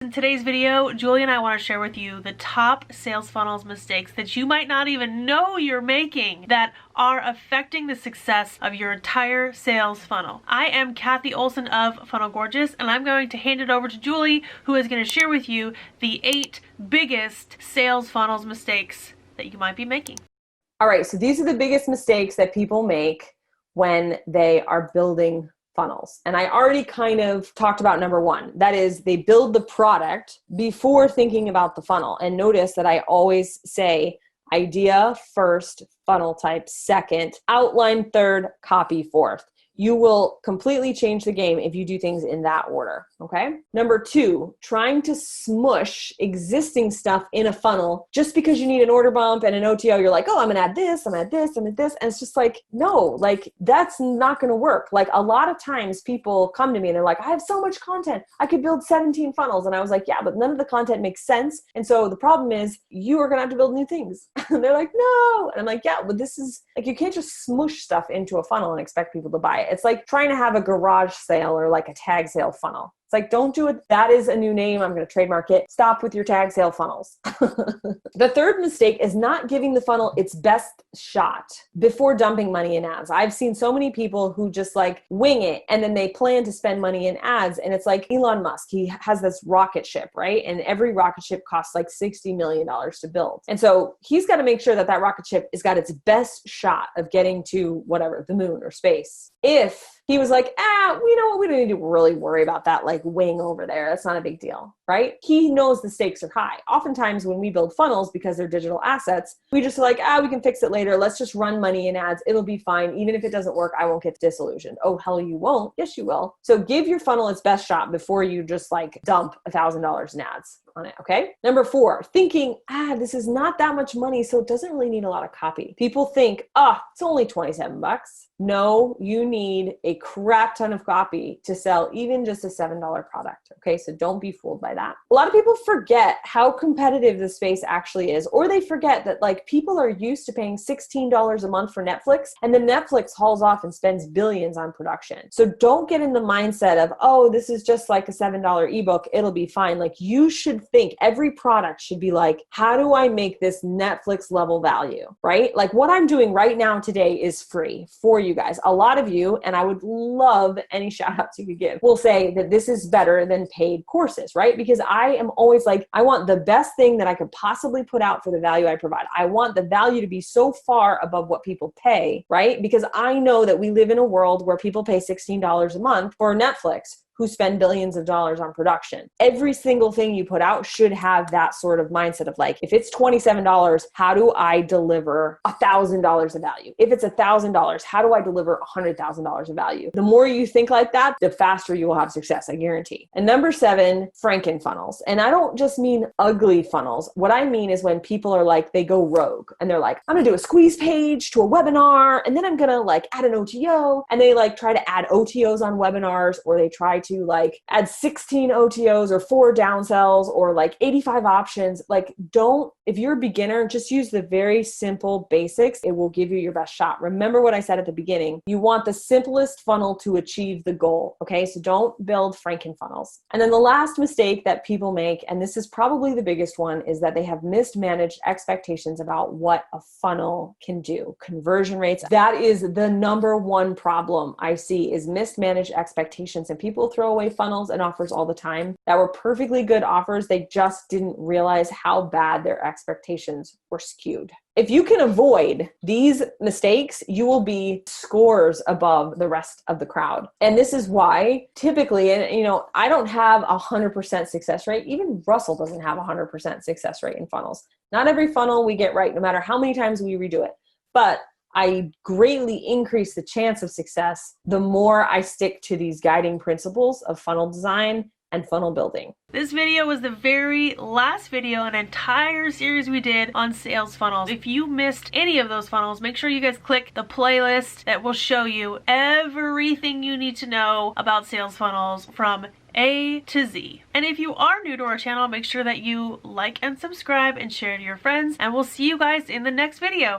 In today's video, Julie and I want to share with you the top sales funnels mistakes that you might not even know you're making that are affecting the success of your entire sales funnel. I am Kathy Olson of Funnel Gorgeous, and I'm going to hand it over to Julie, who is going to share with you the 8 biggest sales funnels mistakes that you might be making. All right, so these are the biggest mistakes that people make when they are building funnels. And I already kind of talked about number 1. That is, they build the product before thinking about the funnel. And notice that I always say idea first, funnel type second, outline third, copy fourth. You will completely change the game if you do things in that order, okay? Number 2, trying to smush existing stuff in a funnel just because you need an order bump and an OTO. You're like, oh, I'm gonna add this, I'm gonna add this, I'm gonna add this. And it's just like, no, like that's not gonna work. Like a lot of times people come to me and they're like, I have so much content. I could build 17 funnels. And I was like, yeah, but none of the content makes sense. And so the problem is you are gonna have to build new things. And they're like, no. And I'm like, yeah, but this is like, you can't just smush stuff into a funnel and expect people to buy it. It's like trying to have a garage sale or like a tag sale funnel. It's like, don't do it. That is a new name. I'm going to trademark it. Stop with your tag sale funnels. The third mistake is not giving the funnel its best shot before dumping money in ads. I've seen so many people who just like wing it and then they plan to spend money in ads. And it's like Elon Musk, he has this rocket ship, right? And every rocket ship costs like $60 million to build. And so he's got to make sure that that rocket ship has got its best shot of getting to whatever, the moon or space. If he was like, you know what, we don't need to really worry about that like wing over there. That's not a big deal, right? He knows the stakes are high. Oftentimes when we build funnels, because they're digital assets, we just like, we can fix it later. Let's just run money in ads. It'll be fine. Even if it doesn't work, I won't get disillusioned. Oh, hell, you won't. Yes, you will. So give your funnel its best shot before you just like dump $1,000 in ads on it, okay? Number 4, thinking, this is not that much money, so it doesn't really need a lot of copy. People think, it's only 27 bucks. No, you need a crap ton of copy to sell even just a $7 product, okay? So don't be fooled by that. A lot of people forget how competitive the space actually is, or they forget that like people are used to paying $16 a month for Netflix, and then Netflix hauls off and spends billions on production. So don't get in the mindset of, this is just like a $7 ebook, it'll be fine. Like you should think every product should be like, how do I make this Netflix level value, right? Like what I'm doing right now today is free for you guys. A lot of you, and I would love any shout outs you could give, will say that this is better than paid courses, right? Because I am always like, I want the best thing that I could possibly put out for the value I provide. I want the value to be so far above what people pay, right? Because I know that we live in a world where people pay $16 a month for Netflix, who spend billions of dollars on production. Every single thing you put out should have that sort of mindset of like, if it's $27, how do I deliver $1,000 of value? If it's $1,000, how do I deliver $100,000 of value? The more you think like that, the faster you will have success, I guarantee. And number 7, Franken funnels. And I don't just mean ugly funnels. What I mean is when people are like, they go rogue and they're like, I'm gonna do a squeeze page to a webinar, and then I'm gonna like add an OTO, and they like try to add OTOs on webinars, or they try to like add 16 OTOs or 4 downsells or like 85 options. Like if you're a beginner, just use the very simple basics. It will give you your best shot. Remember what I said at the beginning. You want the simplest funnel to achieve the goal. Okay. So don't build Franken funnels. And then the last mistake that people make, and this is probably the biggest one, is that they have mismanaged expectations about what a funnel can do. Conversion rates. That is the number 1 problem I see, is mismanaged expectations. And people throw away funnels and offers all the time that were perfectly good offers. They just didn't realize how bad their expectations were skewed. If you can avoid these mistakes, you will be scores above the rest of the crowd. And this is why typically, and I don't have 100% success rate. Even Russell doesn't have 100% success rate in funnels. Not every funnel we get right, no matter how many times we redo it. But I greatly increase the chance of success the more I stick to these guiding principles of funnel design and funnel building. This video was the very last video in an entire series we did on sales funnels. If you missed any of those funnels, make sure you guys click the playlist that will show you everything you need to know about sales funnels from A to Z. And if you are new to our channel, make sure that you like and subscribe and share to your friends, and we'll see you guys in the next video.